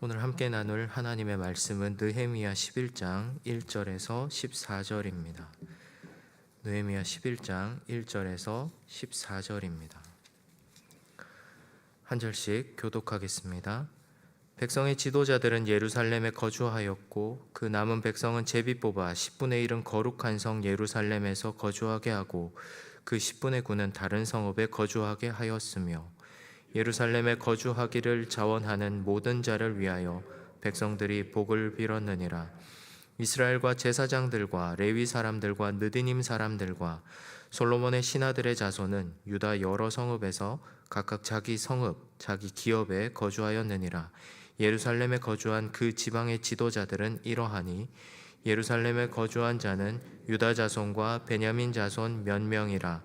오늘 함께 나눌 하나님의 말씀은 느헤미야 11장 1절에서 14절입니다. 느헤미야 11장 1절에서 14절입니다. 한 절씩 교독하겠습니다. 백성의 지도자들은 예루살렘에 거주하였고 그 남은 백성은 제비 뽑아 10분의 1은 거룩한 성 예루살렘에서 거주하게 하고 그 10분의 9는 다른 성읍에 거주하게 하였으며 예루살렘에 거주하기를 자원하는 모든 자를 위하여 백성들이 복을 빌었느니라. 이스라엘과 제사장들과 레위 사람들과 느디님 사람들과 솔로몬의 신하들의 자손은 유다 여러 성읍에서 각각 자기 성읍, 자기 기업에 거주하였느니라. 예루살렘에 거주한 그 지방의 지도자들은 이러하니 예루살렘에 거주한 자는 유다 자손과 베냐민 자손 몇 명이라.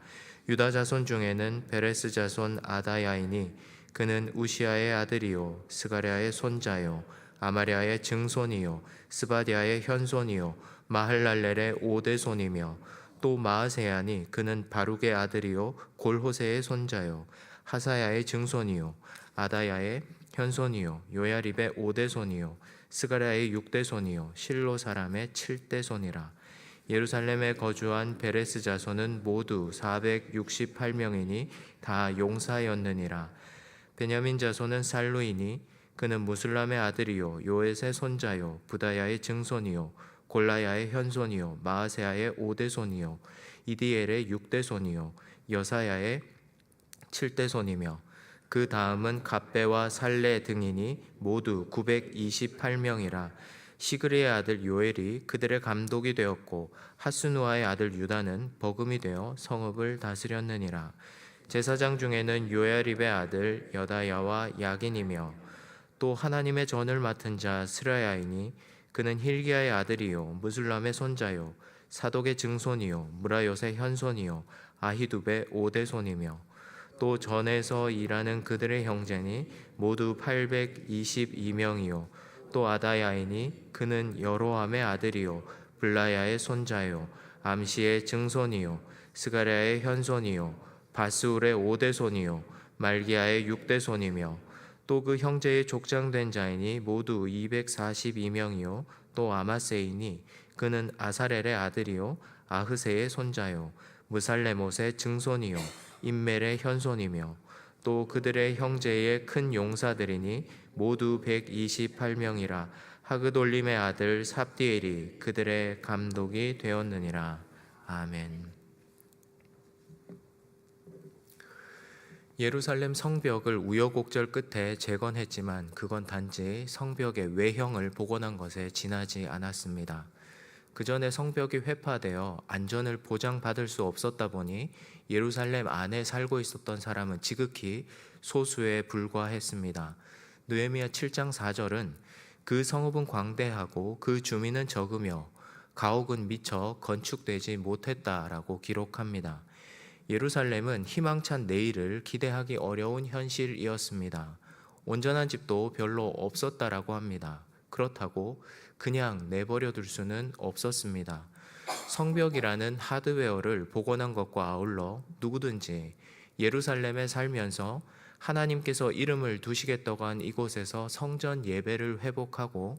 유다 자손 중에는 베레스 자손 아다야이니 그는 우시아의 아들이요 스가랴의 손자요 아마랴의 증손이요 스바디아의 현손이요 마할랄렐의 오대손이며 또 마아세야니 그는 바룩의 아들이요 골호세의 손자요 하사야의 증손이요 아다야의 현손이요 요야립의 오대손이요 스가랴의 육대손이요 실로 사람의 칠대손이라. 예루살렘에 거주한 베레스 자손은 모두 468명이니 다 용사였느니라. 베냐민 자손은 살루이니 그는 무슬람의 아들이요 요엣의 손자요 부다야의 증손이요 골라야의 현손이요 마아세야의 오대손이요 이디엘의 육대손이요 여사야의 칠대손이며 그 다음은 갑배와 살레 등이니 모두 928명이라. 시그리의 아들 요엘이 그들의 감독이 되었고 하스누아의 아들 유다는 버금이 되어 성읍을 다스렸느니라. 제사장 중에는 요야립의 아들 여다야와 야긴이며 또 하나님의 전을 맡은 자 스라야이니 그는 힐기야의 아들이요 무술람의 손자요 사독의 증손이요 무라요의 현손이요 아히두베 오대손이며 또 전에서 일하는 그들의 형제니 모두 822명이요 또 아다야이니 그는 여로함의 아들이요 블라야의 손자요 암시의 증손이요 스가랴의 현손이요 바스울의 오대손이요 말기야의 육대손이며 또 그 형제의 족장된 자이니 모두 242명이요 또 아마세이니 그는 아사렐의 아들이요 아흐세의 손자요 무살레못의 증손이요 임멜의 현손이며 또 그들의 형제의 큰 용사들이니 모두 128명이라. 하그돌림의 아들 삽디엘이 그들의 감독이 되었느니라. 아멘. 예루살렘 성벽을 우여곡절 끝에 재건했지만 그건 단지 성벽의 외형을 복원한 것에 지나지 않았습니다. 그 전에 성벽이 회파되어 안전을 보장받을 수 없었다 보니 예루살렘 안에 살고 있었던 사람은 지극히 소수에 불과했습니다. 느헤미야 7장 4절은 그 성읍은 광대하고 그 주민은 적으며 가옥은 미처 건축되지 못했다라고 기록합니다. 예루살렘은 희망찬 내일을 기대하기 어려운 현실이었습니다. 온전한 집도 별로 없었다라고 합니다. 그렇다고 그냥 내버려 둘 수는 없었습니다. 성벽이라는 하드웨어를 복원한 것과 아울러 누구든지 예루살렘에 살면서 하나님께서 이름을 두시겠다고 한 이곳에서 성전 예배를 회복하고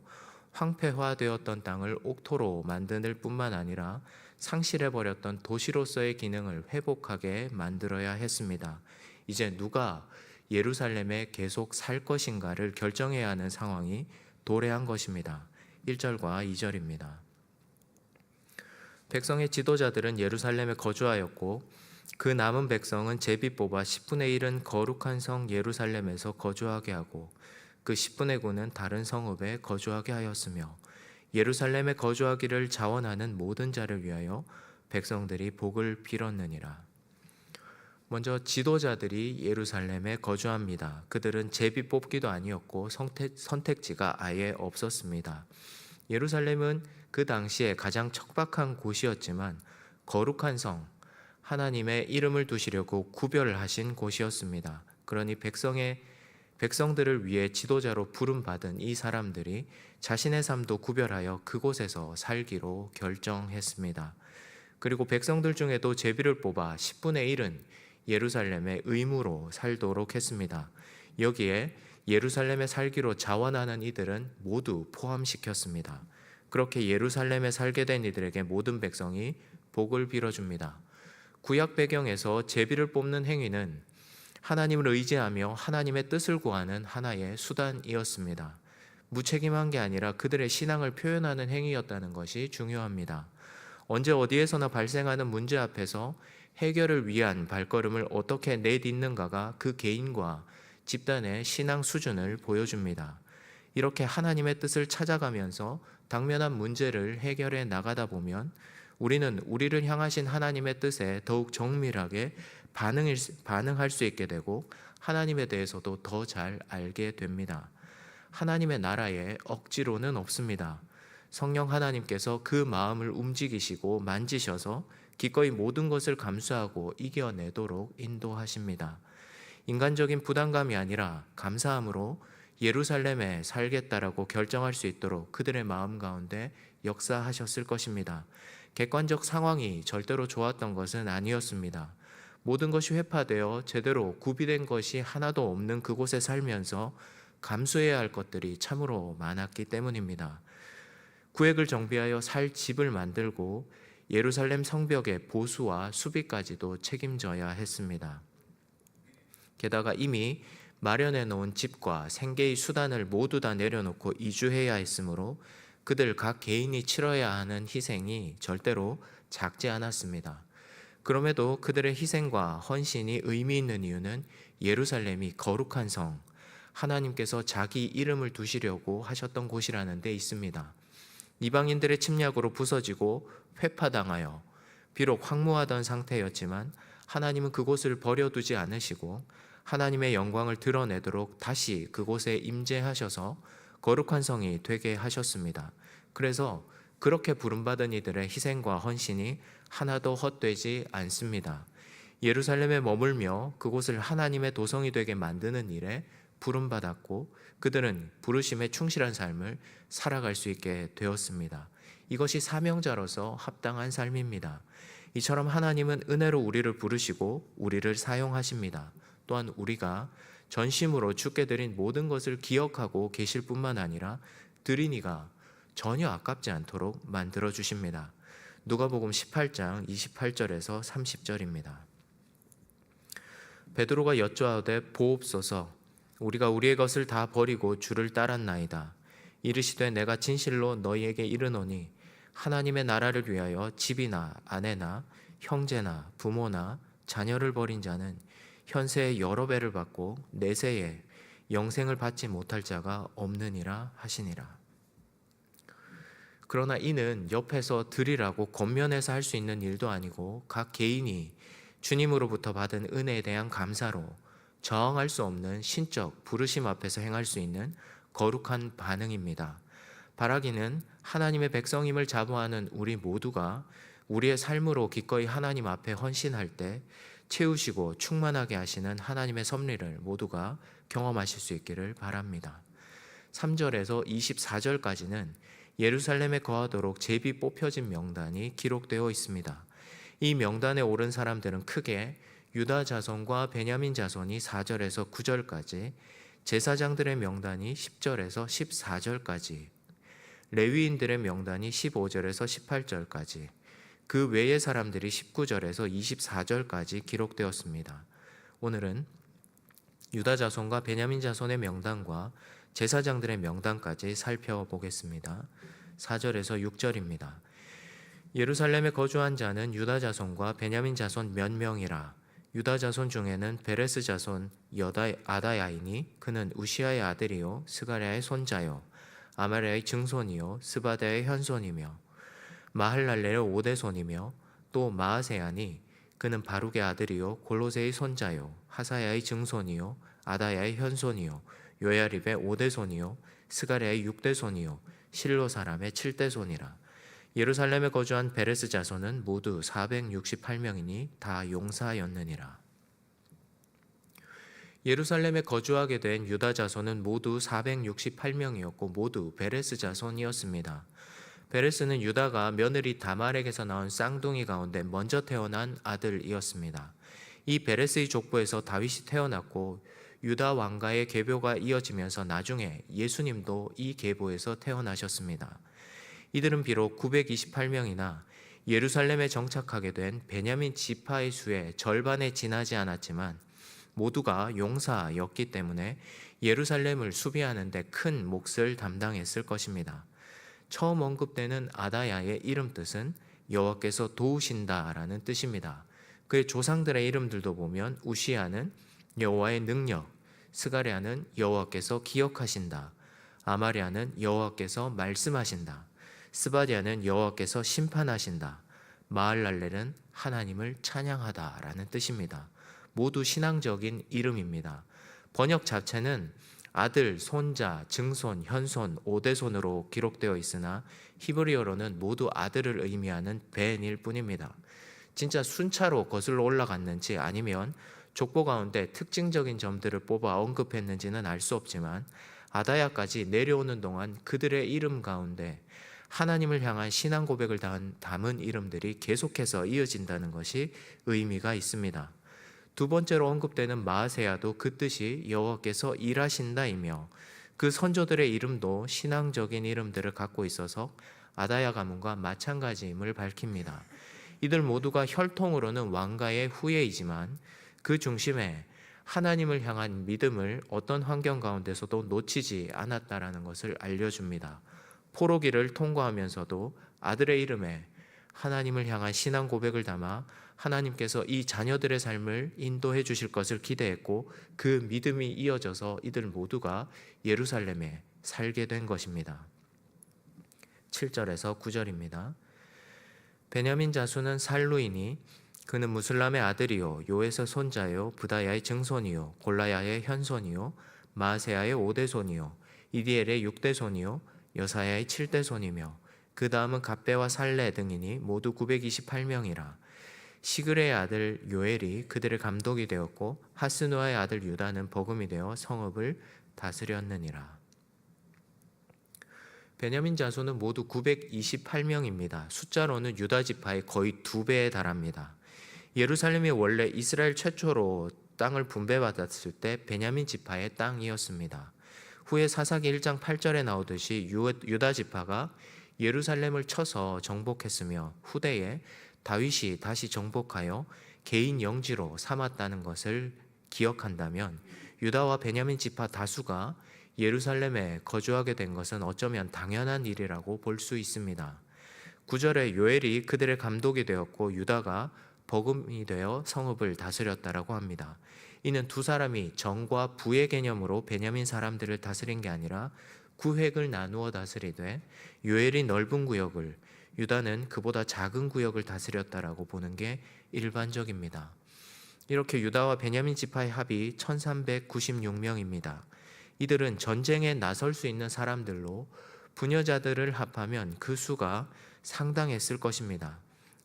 황폐화되었던 땅을 옥토로 만들 뿐만 아니라 상실해버렸던 도시로서의 기능을 회복하게 만들어야 했습니다. 이제 누가 예루살렘에 계속 살 것인가를 결정해야 하는 상황이 도래한 것입니다. 1절과 2절입니다. 백성의 지도자들은 예루살렘에 거주하였고 그 남은 백성은 제비 뽑아 10분의 1은 거룩한 성 예루살렘에서 거주하게 하고 그 10분의 9는 다른 성읍에 거주하게 하였으며 예루살렘에 거주하기를 자원하는 모든 자를 위하여 백성들이 복을 빌었느니라. 먼저 지도자들이 예루살렘에 거주합니다. 그들은 제비 뽑기도 아니었고 선택지가 아예 없었습니다. 예루살렘은 그 당시에 가장 척박한 곳이었지만 거룩한 성, 하나님의 이름을 두시려고 구별하신 곳이었습니다. 그러니 백성들을 위해 지도자로 부름받은 이 사람들이 자신의 삶도 구별하여 그곳에서 살기로 결정했습니다. 그리고 백성들 중에도 제비를 뽑아 10분의 1은 예루살렘의 의무로 살도록 했습니다. 여기에 예루살렘에 살기로 자원하는 이들은 모두 포함시켰습니다. 그렇게 예루살렘에 살게 된 이들에게 모든 백성이 복을 빌어줍니다. 구약 배경에서 제비를 뽑는 행위는 하나님을 의지하며 하나님의 뜻을 구하는 하나의 수단이었습니다. 무책임한 게 아니라 그들의 신앙을 표현하는 행위였다는 것이 중요합니다. 언제 어디에서나 발생하는 문제 앞에서 해결을 위한 발걸음을 어떻게 내딛는가가 그 개인과 집단의 신앙 수준을 보여줍니다. 이렇게 하나님의 뜻을 찾아가면서 당면한 문제를 해결해 나가다 보면 우리는 우리를 향하신 하나님의 뜻에 더욱 정밀하게 반응할 수 있게 되고 하나님에 대해서도 더 잘 알게 됩니다. 하나님의 나라에 억지로는 없습니다. 성령 하나님께서 그 마음을 움직이시고 만지셔서 기꺼이 모든 것을 감수하고 이겨내도록 인도하십니다. 인간적인 부담감이 아니라 감사함으로 예루살렘에 살겠다라고 결정할 수 있도록 그들의 마음 가운데 역사하셨을 것입니다. 객관적 상황이 절대로 좋았던 것은 아니었습니다. 모든 것이 회파되어 제대로 구비된 것이 하나도 없는 그곳에 살면서 감수해야 할 것들이 참으로 많았기 때문입니다. 구획을 정비하여 살 집을 만들고 예루살렘 성벽의 보수와 수비까지도 책임져야 했습니다. 게다가 이미 마련해 놓은 집과 생계의 수단을 모두 다 내려놓고 이주해야 했으므로 그들 각 개인이 치러야 하는 희생이 절대로 작지 않았습니다. 그럼에도 그들의 희생과 헌신이 의미 있는 이유는 예루살렘이 거룩한 성, 하나님께서 자기 이름을 두시려고 하셨던 곳이라는 데 있습니다. 이방인들의 침략으로 부서지고 회파당하여 비록 황무하던 상태였지만 하나님은 그곳을 버려두지 않으시고 하나님의 영광을 드러내도록 다시 그곳에 임재하셔서 거룩한 성이 되게 하셨습니다. 그래서 그렇게 부름받은 이들의 희생과 헌신이 하나도 헛되지 않습니다. 예루살렘에 머물며 그곳을 하나님의 도성이 되게 만드는 일에 부름받았고 그들은 부르심에 충실한 삶을 살아갈 수 있게 되었습니다. 이것이 사명자로서 합당한 삶입니다. 이처럼 하나님은 은혜로 우리를 부르시고 우리를 사용하십니다. 또한 우리가 전심으로 주께 드린 모든 것을 기억하고 계실 뿐만 아니라 드린 이가 전혀 아깝지 않도록 만들어 주십니다. 누가복음 18장 28절에서 30절입니다. 베드로가 여쭈하되 보옵소서 우리가 우리의 것을 다 버리고 주를 따랐나이다. 이르시되 내가 진실로 너희에게 이르노니 하나님의 나라를 위하여 집이나 아내나 형제나 부모나 자녀를 버린 자는 현세에 여러 배를 받고 내세에 영생을 받지 못할 자가 없느니라 하시니라. 그러나 이는 옆에서 드리라고 겉면에서 할 수 있는 일도 아니고 각 개인이 주님으로부터 받은 은혜에 대한 감사로 저항할 수 없는 신적 부르심 앞에서 행할 수 있는 거룩한 반응입니다. 바라기는 하나님의 백성임을 자부하는 우리 모두가 우리의 삶으로 기꺼이 하나님 앞에 헌신할 때 채우시고 충만하게 하시는 하나님의 섭리를 모두가 경험하실 수 있기를 바랍니다. 3절에서 24절까지는 예루살렘에 거하도록 제비 뽑혀진 명단이 기록되어 있습니다. 이 명단에 오른 사람들은 크게 유다 자손과 베냐민 자손이 4절에서 9절까지, 제사장들의 명단이 10절에서 14절까지, 레위인들의 명단이 15절에서 18절까지, 그 외의 사람들이 19절에서 24절까지 기록되었습니다. 오늘은 유다 자손과 베냐민 자손의 명단과 제사장들의 명단까지 살펴보겠습니다. 4절에서 6절입니다. 예루살렘에 거주한 자는 유다 자손과 베냐민 자손 몇 명이라. 유다 자손 중에는 베레스 자손 아다야이니 그는 우시아의 아들이요 스가랴의 손자요 아마랴의 증손이요 스바다의 현손이며 마할랄렐의 오대손이며 또 마아세야니 그는 바룩의 아들이요 골로새의 손자요 하사야의 증손이요 아다야의 현손이요 요야립의 오대손이요 스가랴의 육대손이요 실로 사람의 칠대손이라. 예루살렘에 거주한 베레스 자손은 모두 468명이니 다 용사였느니라. 예루살렘에 거주하게 된 유다 자손은 모두 468명이었고 모두 베레스 자손이었습니다. 베레스는 유다가 며느리 다말에게서 나온 쌍둥이 가운데 먼저 태어난 아들이었습니다. 이 베레스의 족보에서 다윗이 태어났고 유다 왕가의 계보가 이어지면서 나중에 예수님도 이 계보에서 태어나셨습니다. 이들은 비록 928명이나 예루살렘에 정착하게 된 베냐민 지파의 수의 절반에 지나지 않았지만 모두가 용사였기 때문에 예루살렘을 수비하는 데 큰 몫을 담당했을 것입니다. 처음 언급되는 아다야의 이름 뜻은 여호와께서 도우신다라는 뜻입니다. 그의 조상들의 이름들도 보면 우시아는 여호와의 능력, 스가랴는 여호와께서 기억하신다, 아마랴는 여호와께서 말씀하신다, 스바디아는 여호와께서 심판하신다, 마할랄렐은 하나님을 찬양하다라는 뜻입니다. 모두 신앙적인 이름입니다. 번역 자체는 아들, 손자, 증손, 현손, 오대손으로 기록되어 있으나 히브리어로는 모두 아들을 의미하는 벤일 뿐입니다. 진짜 순차로 거슬러 올라갔는지 아니면 족보 가운데 특징적인 점들을 뽑아 언급했는지는 알 수 없지만 아다야까지 내려오는 동안 그들의 이름 가운데 하나님을 향한 신앙 고백을 담은 이름들이 계속해서 이어진다는 것이 의미가 있습니다. 두 번째로 언급되는 마아세야도 그 뜻이 여호와께서 일하신다이며 그 선조들의 이름도 신앙적인 이름들을 갖고 있어서 아다야 가문과 마찬가지임을 밝힙니다. 이들 모두가 혈통으로는 왕가의 후예이지만 그 중심에 하나님을 향한 믿음을 어떤 환경 가운데서도 놓치지 않았다라는 것을 알려줍니다. 포로기를 통과하면서도 아들의 이름에 하나님을 향한 신앙 고백을 담아 하나님께서 이 자녀들의 삶을 인도해 주실 것을 기대했고 그 믿음이 이어져서 이들 모두가 예루살렘에 살게 된 것입니다. 7절에서 9절입니다. 베냐민 자손은 살루이니 그는 무슬람의 아들이요 요에서 손자요 부다야의 증손이요 골라야의 현손이요 마세야의 5대손이요 이디엘의 6대손이요 여사야의 7대손이며 그 다음은 갑배와 살레 등이니 모두 928명이라. 시그레의 아들 요엘이 그들의 감독이 되었고 하스누아의 아들 유다는 버금이 되어 성읍을 다스렸느니라. 베냐민 자손은 모두 928명입니다. 숫자로는 유다 지파의 거의 2배에 달합니다. 예루살렘이 원래 이스라엘 최초로 땅을 분배받았을 때 베냐민 지파의 땅이었습니다. 후에 사사기 1장 8절에 나오듯이 유다 지파가 예루살렘을 쳐서 정복했으며 후대에 다윗이 다시 정복하여 개인 영지로 삼았다는 것을 기억한다면 유다와 베냐민 지파 다수가 예루살렘에 거주하게 된 것은 어쩌면 당연한 일이라고 볼 수 있습니다. 9절에 요엘이 그들의 감독이 되었고 유다가 버금이 되어 성읍을 다스렸다라고 합니다. 이는 두 사람이 정과 부의 개념으로 베냐민 사람들을 다스린 게 아니라 구획을 나누어 다스리되 요엘이 넓은 구역을 유다는 그보다 작은 구역을 다스렸다라고 보는 게 일반적입니다. 이렇게 유다와 베냐민 지파의 합이 1396명입니다. 이들은 전쟁에 나설 수 있는 사람들로 부녀자들을 합하면 그 수가 상당했을 것입니다.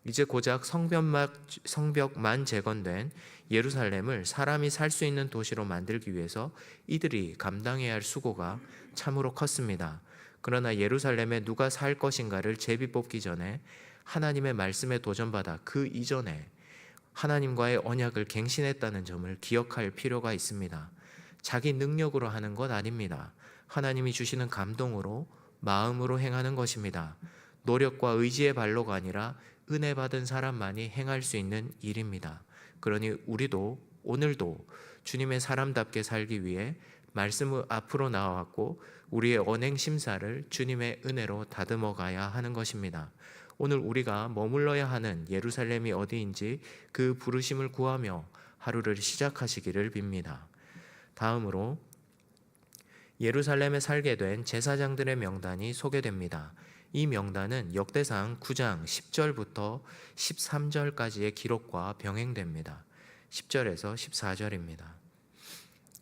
이제 고작 성벽만 재건된 예루살렘을 사람이 살 수 있는 도시로 만들기 위해서 이들이 감당해야 할 수고가 참으로 컸습니다. 그러나 예루살렘에 누가 살 것인가를 제비 뽑기 전에 하나님의 말씀에 도전받아 그 이전에 하나님과의 언약을 갱신했다는 점을 기억할 필요가 있습니다. 자기 능력으로 하는 것 아닙니다. 하나님이 주시는 감동으로 마음으로 행하는 것입니다. 노력과 의지의 발로가 아니라 은혜 받은 사람만이 행할 수 있는 일입니다. 그러니 우리도 오늘도 주님의 사람답게 살기 위해 말씀 앞으로 나와왔고 우리의 언행 심사를 주님의 은혜로 다듬어 가야 하는 것입니다. 오늘 우리가 머물러야 하는 예루살렘이 어디인지 그 부르심을 구하며 하루를 시작하시기를 빕니다. 다음으로 예루살렘에 살게 된 제사장들의 명단이 소개됩니다. 이 명단은 역대상 9장 10절부터 13절까지의 기록과 병행됩니다. 10절에서 14절입니다.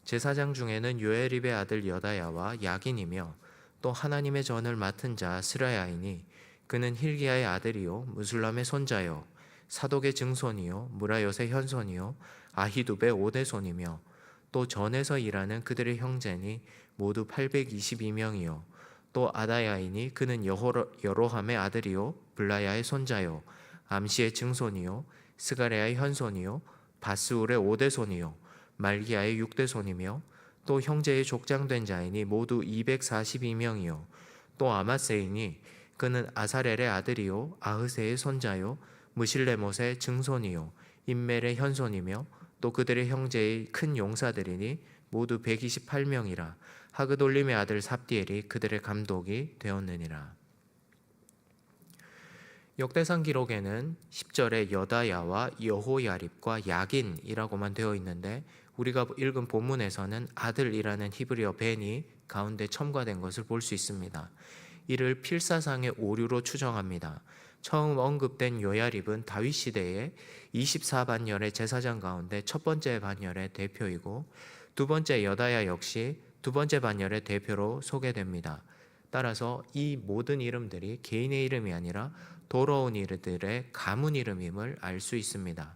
제사장 중에는 요엘입의 아들 여다야와 야긴이며 또 하나님의 전을 맡은 자 스라야이니 그는 힐기야의 아들이요 무술람의 손자요 사독의 증손이요 무라요의 현손이요 아히두베 5대손이며 또 전에서 일하는 그들의 형제니 모두 822명이요 또 아다야이니 그는 여로함의 아들이요 블라야의 손자요 암시의 증손이요 스가랴의 현손이요 바스울의 5대손이요 말기야의 6대 손이며 또 형제의 족장된 자이니 모두 242명이요 또 아마세이니 그는 아사렐의 아들이요 아흐세의 손자요 무실레못의 증손이요 인멜의 현손이며 또 그들의 형제의 큰 용사들이니 모두 128명이라 하그돌림의 아들 삽디엘이 그들의 감독이 되었느니라. 역대상 기록에는 10절에 여다야와 여호야립과 야긴이라고만 되어 있는데 우리가 읽은 본문에서는 아들이라는 히브리어 벤이 가운데 첨가된 것을 볼 수 있습니다. 이를 필사상의 오류로 추정합니다. 처음 언급된 여야립은 다윗 시대의 24반열의 제사장 가운데 첫 번째 반열의 대표이고 두 번째 여다야 역시 두 번째 반열의 대표로 소개됩니다. 따라서 이 모든 이름들이 개인의 이름이 아니라 돌아온 이들의 가문 이름임을 알 수 있습니다.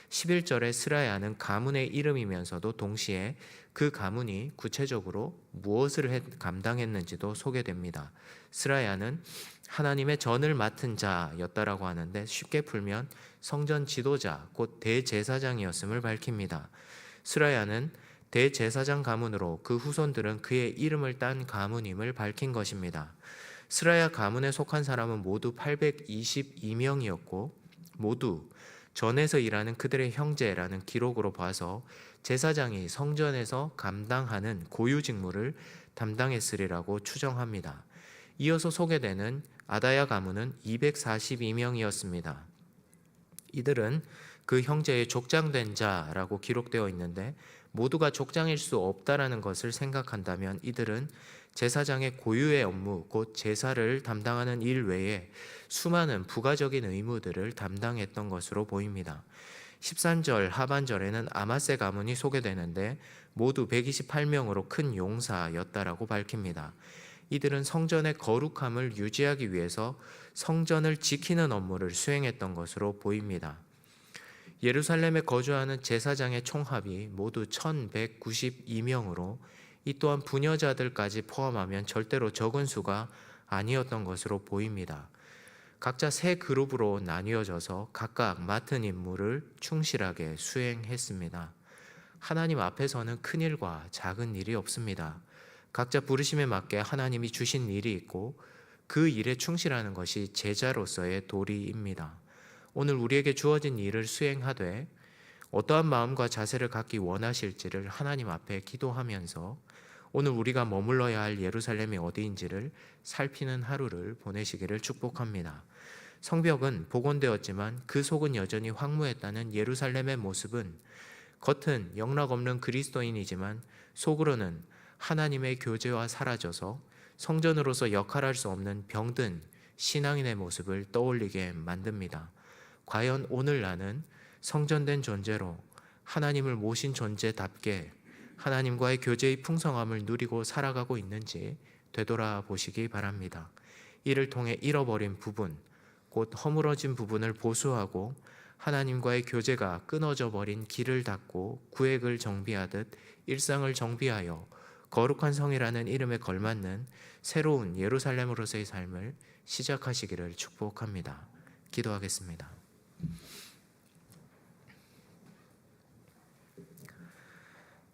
11절의 스라야는 가문의 이름이면서도 동시에 그 가문이 구체적으로 무엇을 감당했는지도 소개됩니다. 스라야는 하나님의 전을 맡은 자였다라고 하는데 쉽게 풀면 성전 지도자 곧 대제사장이었음을 밝힙니다. 스라야는 대제사장 가문으로 그 후손들은 그의 이름을 딴 가문임을 밝힌 것입니다. 스라야 가문에 속한 사람은 모두 822명이었고 모두 전에서 일하는 그들의 형제라는 기록으로 봐서 제사장이 성전에서 감당하는 고유 직무를 담당했으리라고 추정합니다. 이어서 소개되는 아다야 가문은 242명이었습니다. 이들은 그 형제의 족장된 자라고 기록되어 있는데 모두가 족장일 수 없다라는 것을 생각한다면 이들은 제사장의 고유의 업무 곧 제사를 담당하는 일 외에 수많은 부가적인 의무들을 담당했던 것으로 보입니다. 13절 하반절에는 아마세 가문이 소개되는데 모두 128명으로 큰 용사였다라고 밝힙니다. 이들은 성전의 거룩함을 유지하기 위해서 성전을 지키는 업무를 수행했던 것으로 보입니다. 예루살렘에 거주하는 제사장의 총합이 모두 1192명으로 이 또한 부녀자들까지 포함하면 절대로 적은 수가 아니었던 것으로 보입니다. 각자 세 그룹으로 나뉘어져서 각각 맡은 임무를 충실하게 수행했습니다. 하나님 앞에서는 큰 일과 작은 일이 없습니다. 각자 부르심에 맞게 하나님이 주신 일이 있고 그 일에 충실하는 것이 제자로서의 도리입니다. 오늘 우리에게 주어진 일을 수행하되 어떠한 마음과 자세를 갖기 원하실지를 하나님 앞에 기도하면서 오늘 우리가 머물러야 할 예루살렘이 어디인지를 살피는 하루를 보내시기를 축복합니다. 성벽은 복원되었지만 그 속은 여전히 황무했다는 예루살렘의 모습은 겉은 영락없는 그리스도인이지만 속으로는 하나님의 교제와 사라져서 성전으로서 역할할 수 없는 병든 신앙인의 모습을 떠올리게 만듭니다. 과연 오늘 나는 성전된 존재로 하나님을 모신 존재답게 하나님과의 교제의 풍성함을 누리고 살아가고 있는지 되돌아보시기 바랍니다. 이를 통해 잃어버린 부분, 곧 허물어진 부분을 보수하고 하나님과의 교제가 끊어져 버린 길을 닫고 구획을 정비하듯 일상을 정비하여 거룩한 성이라는 이름에 걸맞는 새로운 예루살렘으로서의 삶을 시작하시기를 축복합니다. 기도하겠습니다.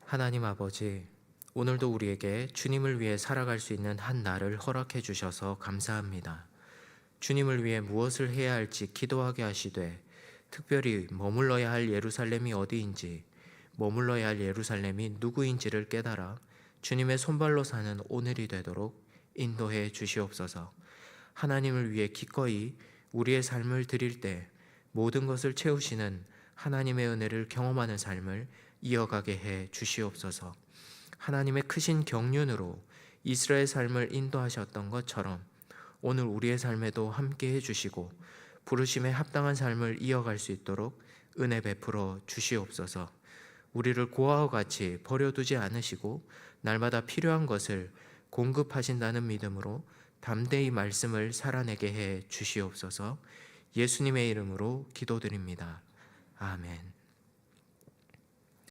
하나님 아버지, 오늘도 우리에게 주님을 위해 살아갈 수 있는 한 날을 허락해 주셔서 감사합니다. 주님을 위해 무엇을 해야 할지 기도하게 하시되 특별히 머물러야 할 예루살렘이 어디인지, 머물러야 할 예루살렘이 누구인지를 깨달아 주님의 손발로 사는 오늘이 되도록 인도해 주시옵소서. 하나님을 위해 기꺼이 우리의 삶을 드릴 때 모든 것을 채우시는 하나님의 은혜를 경험하는 삶을 이어가게 해 주시옵소서. 하나님의 크신 경륜으로 이스라엘 삶을 인도하셨던 것처럼 오늘 우리의 삶에도 함께 해주시고 부르심에 합당한 삶을 이어갈 수 있도록 은혜 베풀어 주시옵소서. 우리를 고아와 같이 버려두지 않으시고 날마다 필요한 것을 공급하신다는 믿음으로 담대히 말씀을 살아내게 해 주시옵소서. 예수님의 이름으로 기도드립니다. 아멘.